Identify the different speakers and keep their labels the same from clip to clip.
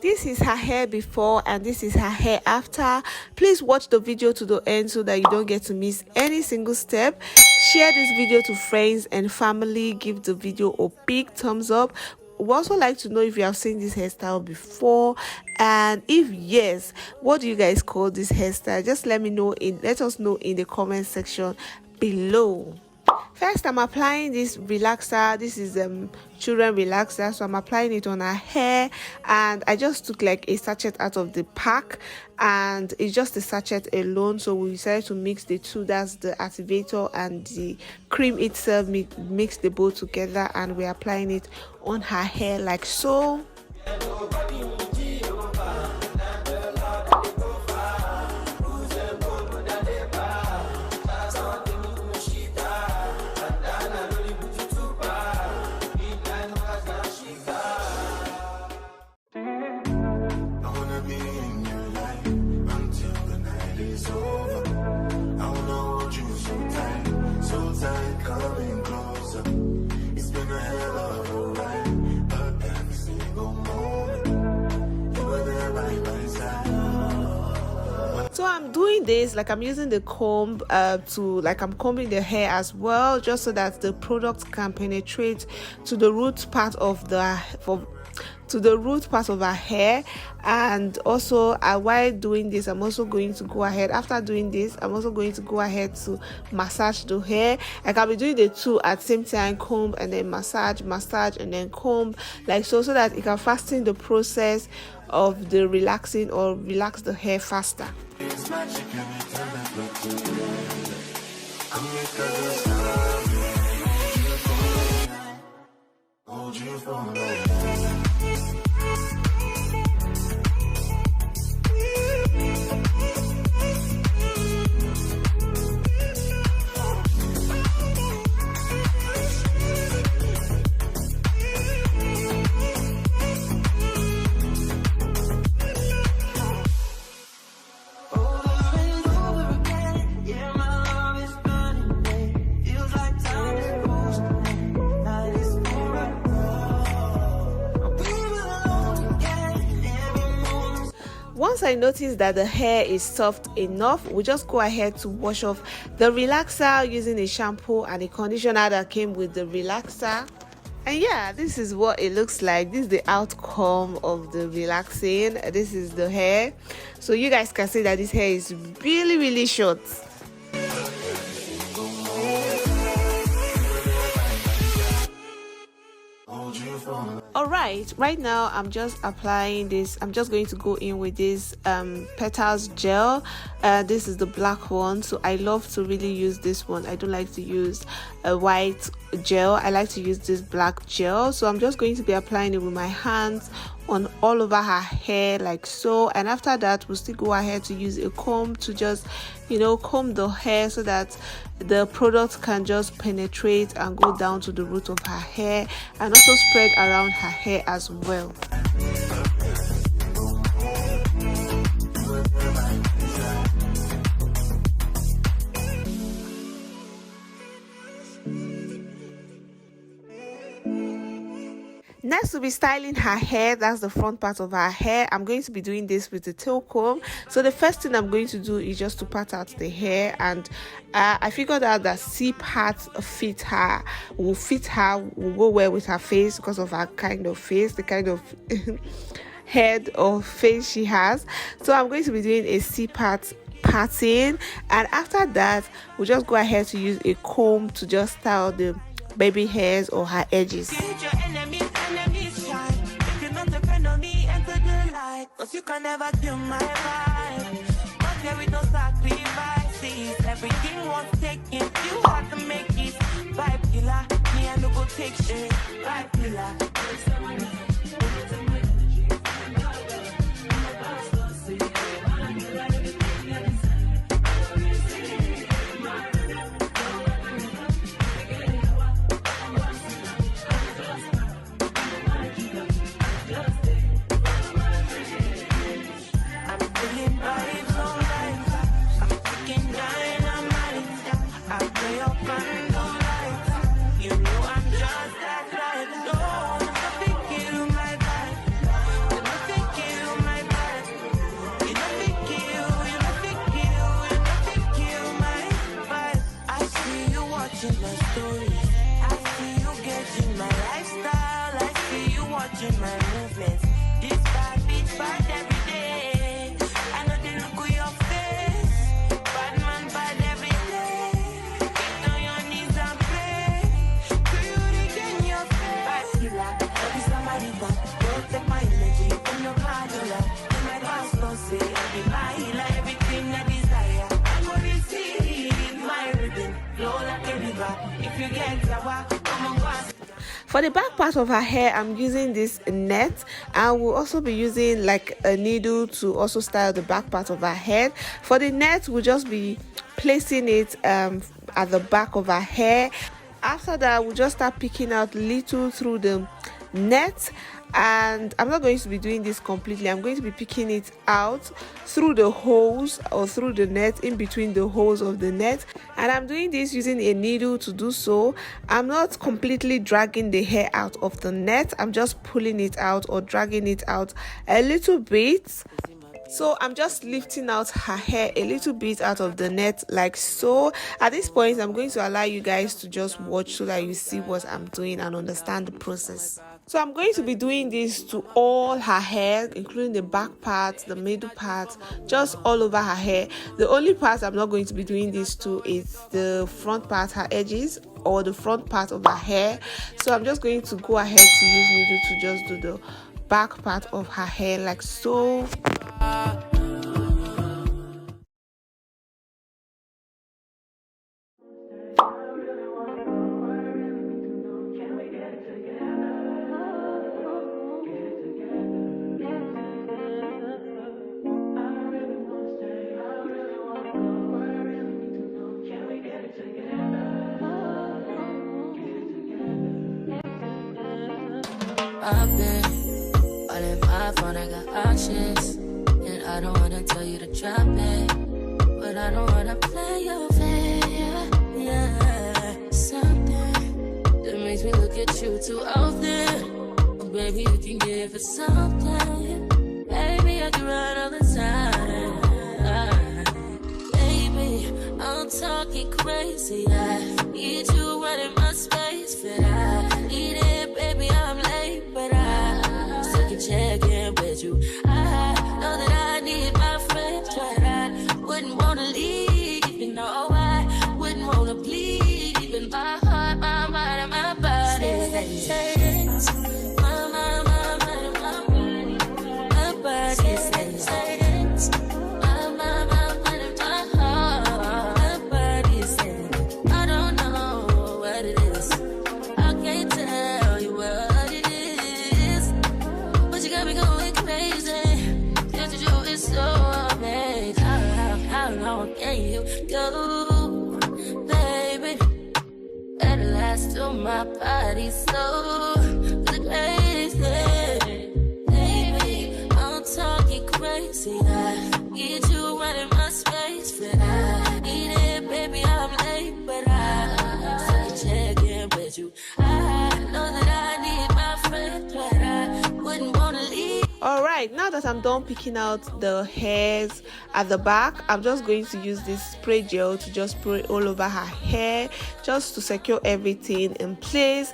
Speaker 1: This is her hair before and this is her hair after. Please watch the video to the end so that you don't get to miss any single step. Share this video to friends and family. Give the video a big thumbs up. We also like to know if you have seen this hairstyle before, and if yes, what do you guys call this hairstyle? Just let us know in the comment section below. First, I'm applying this relaxer. This is children relaxer, so I'm applying it on her hair, and I just took like a sachet out of the pack, and it's just a sachet alone, so we decided to mix the two. That's the activator and the cream itself. Mix the both together, and we're applying it on her hair like so. So I'm doing this like I'm using the comb I'm combing the hair as well, just so that the product can penetrate to the root part of her hair. And also while doing this, I'm also going to go ahead to massage the hair. I can be doing the two at the same time, comb and then massage and then comb, like so that it can fasten the process of the relaxing or relax the hair faster. Once I notice that the hair is soft enough, we just go ahead to wash off the relaxer using a shampoo and a conditioner that came with the relaxer. And yeah, this is what it looks like. This is the outcome of the relaxing. This is the hair. So you guys can see that this hair is really short. Alright, right now I'm just applying this. I'm just going to go in with this petals gel. This is the black one, so I love to really use this one. I don't like to use a white gel. I like to use this black gel. So I'm just going to be applying it with my hands on all over her hair like so, and after that we'll still go ahead to use a comb to just comb the hair so that the product can just penetrate and go down to the root of her hair and also spread around her hair as well. Next, we'll be styling her hair. That's the front part of her hair. I'm going to be doing this with the tail comb. So the first thing I'm going to do is just to part out the hair, and I figured out that C part will go well with her face because of her kind of face, the kind of head or face she has. So I'm going to be doing a C part parting, and after that we'll just go ahead to use a comb to just style the baby hairs or her edges. Cause you can never kill my vibe. But there with no sacrifices. Everything was taken. You have to make it. Vibe killer. Me and no go take shit. Vibe killer. You know I'm just that right. No, I'm thinking For the back part of her hair, I'm using this net, and we'll also be using like a needle to also style the back part of her head. For the net, we'll just be placing it at the back of her hair. After that, we'll just start picking out little through the net, and I'm not going to be doing this completely. I'm going to be picking it out through the holes or through the net, in between the holes of the net, and I'm doing this using a needle to do so. I'm not completely dragging the hair out of the net. I'm just pulling it out or dragging it out a little bit. So I'm just lifting out her hair a little bit out of the net, like so. At this point, I'm going to allow you guys to just watch so that you see what I'm doing and understand the process. So I'm going to be doing this to all her hair, including the back part, the middle part, just all over her hair. The only part I'm not going to be doing this to is the front part, her edges, or the front part of her hair. So I'm just going to go ahead to use needle to just do the back part of her hair, like so.
Speaker 2: I've been all in my phone, I got options, and I don't wanna tell you to drop it, but I don't wanna play your fair. Yeah, something that makes me look at you too often. Oh, baby, you can give it something. Baby, I can run all the time. Baby, I'm talking crazy. I need you running my space, but I need it, baby. I'm late, but I still can check in with you. I know that I need my friends, but I wouldn't wanna leave. You know, I wouldn't wanna bleed. Even my heart, my mind, and my body. My mind, my mind, and my body. My body says go, baby. At last, to my body so crazy. Baby, I'm talking crazy. I need you running my space, but I need it, baby. I'm late, but I still check in with you. I know that I need my friend, but I wouldn't wanna leave.
Speaker 1: Alright, now that I'm done picking out the hairs at the back, I'm just going to use this spray gel to just spray all over her hair, just to secure everything in place.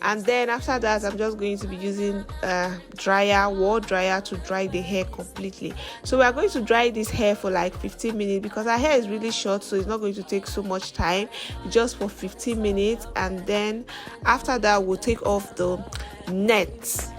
Speaker 1: And then after that, I'm just going to be using wall dryer to dry the hair completely. So we are going to dry this hair for like 15 minutes because her hair is really short, so it's not going to take so much time, just for 15 minutes. And then after that, we'll take off the nets.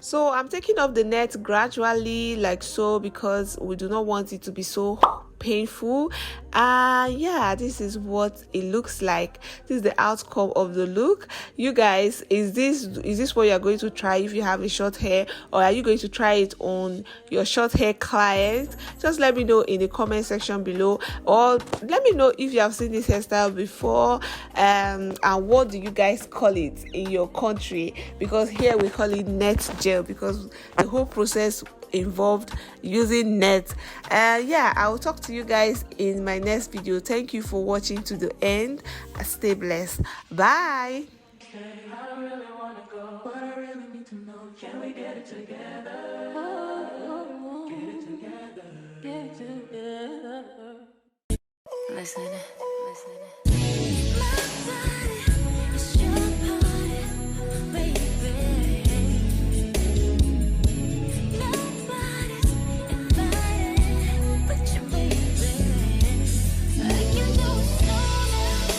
Speaker 1: So I'm taking off the net gradually, like so, because we do not want it to be so painful. Yeah, this is what it looks like. This is the outcome of the look. You guys, is this what you're going to try if you have a short hair, or are you going to try it on your short hair client? Just let me know in the comment section below, or let me know if you have seen this hairstyle before, and what do you guys call it in your country, because here we call it net gel, because the whole process involved using net. Yeah, I will talk to you guys in my next video. Thank you for watching to the end. Stay blessed. Bye.
Speaker 2: Listen.